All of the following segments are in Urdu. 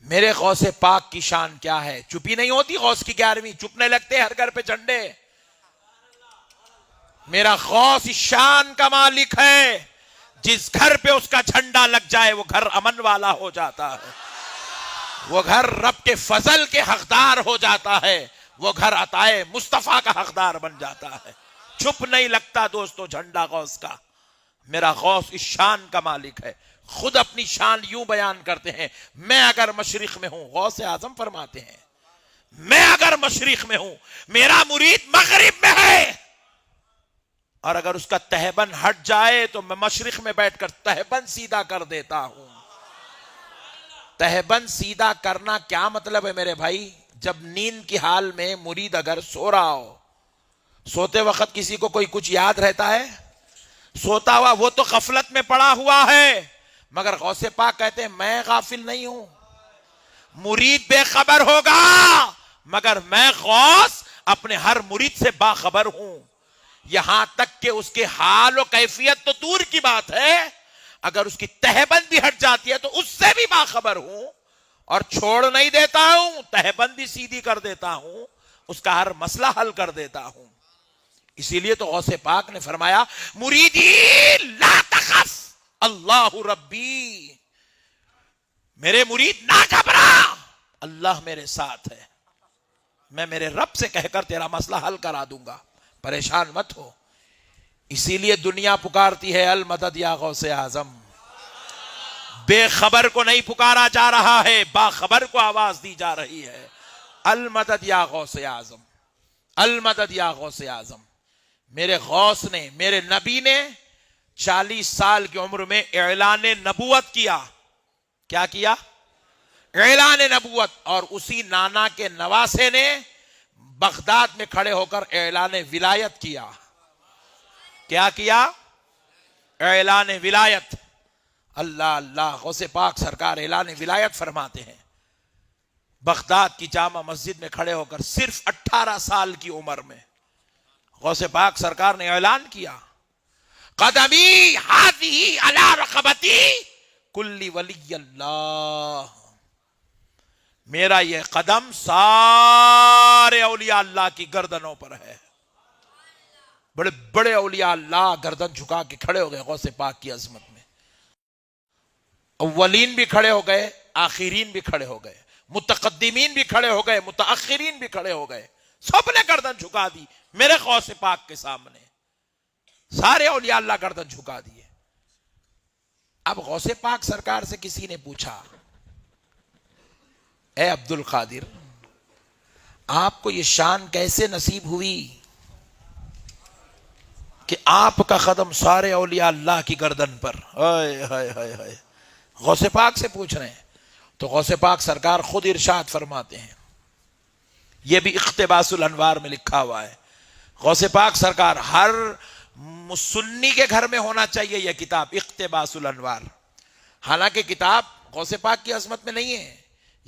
میرے غوث پاک کی شان کیا ہے؟ چپی نہیں ہوتی غوث کی 11ویں، چپنے لگتے ہر گھر پہ جھنڈے. میرا غوث اس شان کا مالک ہے، جس گھر پہ اس کا جھنڈا لگ جائے وہ گھر امن والا ہو جاتا ہے، وہ گھر رب کے فضل کے حقدار ہو جاتا ہے، وہ گھر عطائے مصطفیٰ کا حقدار بن جاتا ہے. چھپ نہیں لگتا دوستو جھنڈا غوث کا. میرا غوث اس شان کا مالک ہے. خود اپنی شان یوں بیان کرتے ہیں، میں اگر مشرق میں ہوں، غوث اعظم فرماتے ہیں، میں اگر مشرق میں ہوں، میرا مرید مغرب میں ہے، اور اگر اس کا تہبند ہٹ جائے تو میں مشرق میں بیٹھ کر تہبند سیدھا کر دیتا ہوں. تہبند سیدھا کرنا کیا مطلب ہے میرے بھائی؟ جب نیند کی حال میں مرید اگر سو رہا ہو، سوتے وقت کسی کو کوئی کچھ یاد رہتا ہے؟ سوتا ہوا وہ تو غفلت میں پڑا ہوا ہے، مگر غوث پاک کہتے ہیں میں غافل نہیں ہوں. مرید بے خبر ہوگا مگر میں غوث اپنے ہر مرید سے باخبر ہوں. یہاں تک کہ اس کے حال و کیفیت تو دور کی بات ہے، اگر اس کی تہبند بھی ہٹ جاتی ہے تو اس سے بھی باخبر ہوں، اور چھوڑ نہیں دیتا ہوں، تہبند بھی سیدھی کر دیتا ہوں، اس کا ہر مسئلہ حل کر دیتا ہوں. اسی لیے تو غوث پاک نے فرمایا مریدی لا تخف اللہ ربی، میرے مرید نہ گھبرا، اللہ میرے ساتھ ہے، میں میرے رب سے کہہ کر تیرا مسئلہ حل کرا دوں گا، پریشان مت ہو. اسی لیے دنیا پکارتی ہے المدد یا غوث اعظم. بے خبر کو نہیں پکارا جا رہا ہے، باخبر کو آواز دی جا رہی ہے، المدد یا غوث اعظم، المدد یا غوث اعظم. میرے غوث نے، میرے نبی نے 40 سال کی عمر میں اعلان نبوت کیا. کیا کیا؟ اعلان نبوت. اور اسی نانا کے نواسے نے بغداد میں کھڑے ہو کر اعلان ولایت کیا. کیا کیا؟ اعلان ولایت. اللہ اللہ، غوث پاک سرکار اعلان ولایت فرماتے ہیں. بغداد کی جامع مسجد میں کھڑے ہو کر صرف 18 سال کی عمر میں غوث پاک سرکار نے اعلان کیا قدمی ہاتھی علی رقبتی کلی ولی اللہ، میرا یہ قدم سارے اولیاء اللہ کی گردنوں پر ہے. بڑے بڑے اولیاء اللہ گردن جھکا کے کھڑے ہو گئے غوث پاک کی عظمت میں. اولین بھی کھڑے ہو گئے، آخرین بھی کھڑے ہو گئے، متقدمین بھی کھڑے ہو گئے، متاخرین بھی کھڑے ہو گئے، سب نے گردن جھکا دی میرے غوث پاک کے سامنے. سارے اولیاء اللہ گردن جھکا دیے. اب غوث پاک سرکار سے کسی نے پوچھا اے عبد القادر، آپ کو یہ شان کیسے نصیب ہوئی کہ آپ کا قدم سارے اولیاء اللہ کی گردن پر؟ ہائے ہائے ہائے ہائے، غوث پاک سے پوچھ رہے ہیں. تو غوث پاک سرکار خود ارشاد فرماتے ہیں، یہ بھی اقتباس الانوار میں لکھا ہوا ہے. غوث پاک سرکار، ہر سنی کے گھر میں ہونا چاہیے یہ کتاب اقتباس الانوار. حالانکہ کتاب غوث پاک کی عظمت میں نہیں ہے،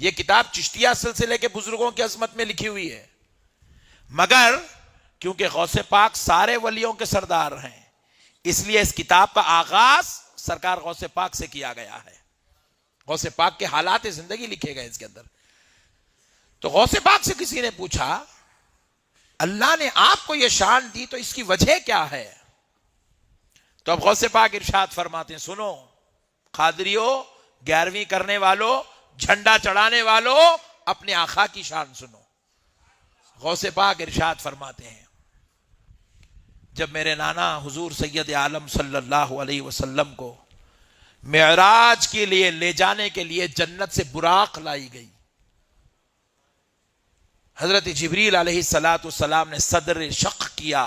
یہ کتاب چشتیہ سلسلے کے بزرگوں کی عظمت میں لکھی ہوئی ہے، مگر کیونکہ غوث پاک سارے ولیوں کے سردار ہیں اس لیے اس کتاب کا آغاز سرکار غوث پاک سے کیا گیا ہے. غوث پاک کے حالات زندگی لکھے گئے اس کے اندر. تو غوث پاک سے کسی نے پوچھا اللہ نے آپ کو یہ شان دی تو اس کی وجہ کیا ہے؟ تو اب غوث پاک ارشاد فرماتے ہیں، سنو قادریو، 11ویں کرنے والو، جھنڈا چڑھانے والو، اپنے آقا کی شان سنو. غوث پاک ارشاد فرماتے ہیں، جب میرے نانا حضور سید عالم صلی اللہ علیہ وسلم کو معراج کے لیے لے جانے کے لیے جنت سے براق لائی گئی، حضرت جبریل علیہ السلام نے صدر شق کیا،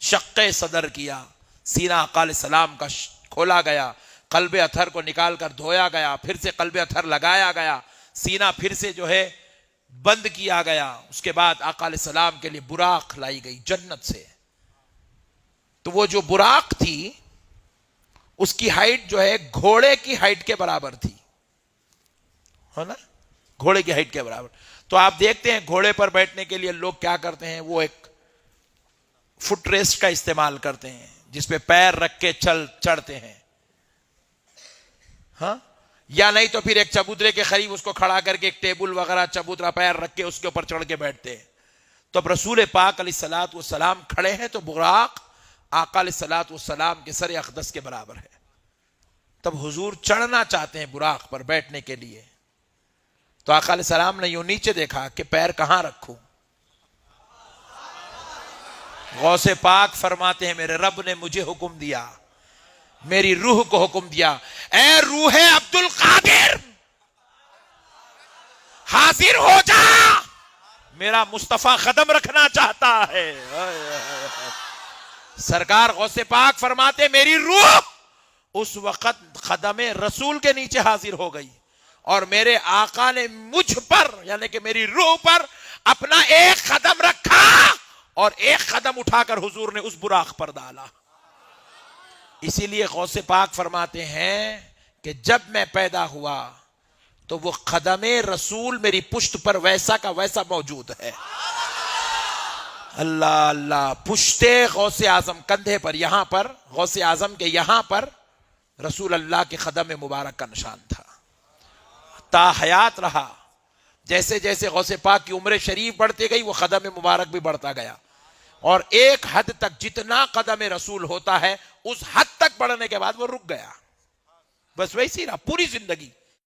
شق صدر کیا، سینہ آقا علیہ السلام کا کھولا گیا، قلب اطہر کو نکال کر دھویا گیا، پھر سے قلب اطہر لگایا گیا، سینہ پھر سے جو ہے بند کیا گیا. اس کے بعد آقا علیہ السلام کے لیے براق لائی گئی جنت سے. تو وہ جو براق تھی اس کی ہائٹ جو ہے گھوڑے کی ہائٹ کے برابر تھی، ہے نا، گھوڑے کی ہائٹ کے برابر. تو آپ دیکھتے ہیں گھوڑے پر بیٹھنے کے لیے لوگ کیا کرتے ہیں، وہ ایک فٹ ریسٹ کا استعمال کرتے ہیں جس پہ پیر رکھ کے چڑھتے ہیں. ہاں، یا نہیں تو پھر ایک چبوترے کے قریب اس کو کھڑا کر کے ایک ٹیبل وغیرہ چبوترا پیر رکھ کے اس کے اوپر چڑھ کے بیٹھتے ہیں. تو اب رسول پاک علیہ الصلوۃ والسلام کھڑے ہیں تو براق آقا علیہ الصلوۃ والسلام کے سر اقدس کے برابر ہے. تب حضور چڑھنا چاہتے ہیں براق پر بیٹھنے کے لیے. تو آقا علیہ السلام نے یوں نیچے دیکھا کہ پیر کہاں رکھوں. غوث پاک فرماتے ہیں میرے رب نے مجھے حکم دیا, میری روح کو حکم دیا, اے روح عبد القادر حاضر ہو جا, میرا مصطفیٰ قدم رکھنا چاہتا ہے. سرکار غوث پاک فرماتے میری روح اس وقت قدم رسول کے نیچے حاضر ہو گئی, اور میرے آقا نے مجھ پر یعنی کہ میری روح پر اپنا ایک قدم رکھا اور ایک قدم اٹھا کر حضور نے اس براق پر ڈالا. اسی لیے غوث پاک فرماتے ہیں کہ جب میں پیدا ہوا تو وہ قدم رسول میری پشت پر ویسا کا ویسا موجود ہے. اللہ اللہ, پشتے غوث اعظم کندھے پر, یہاں پر غوث اعظم کے یہاں پر رسول اللہ کے قدم مبارک کا نشان تھا. تا حیات رہا, جیسے جیسے غوث پاک کی عمر شریف بڑھتی گئی وہ قدم مبارک بھی بڑھتا گیا, اور ایک حد تک جتنا قدم رسول ہوتا ہے اس حد تک بڑھنے کے بعد وہ رک گیا. بس ویسی رہا پوری زندگی.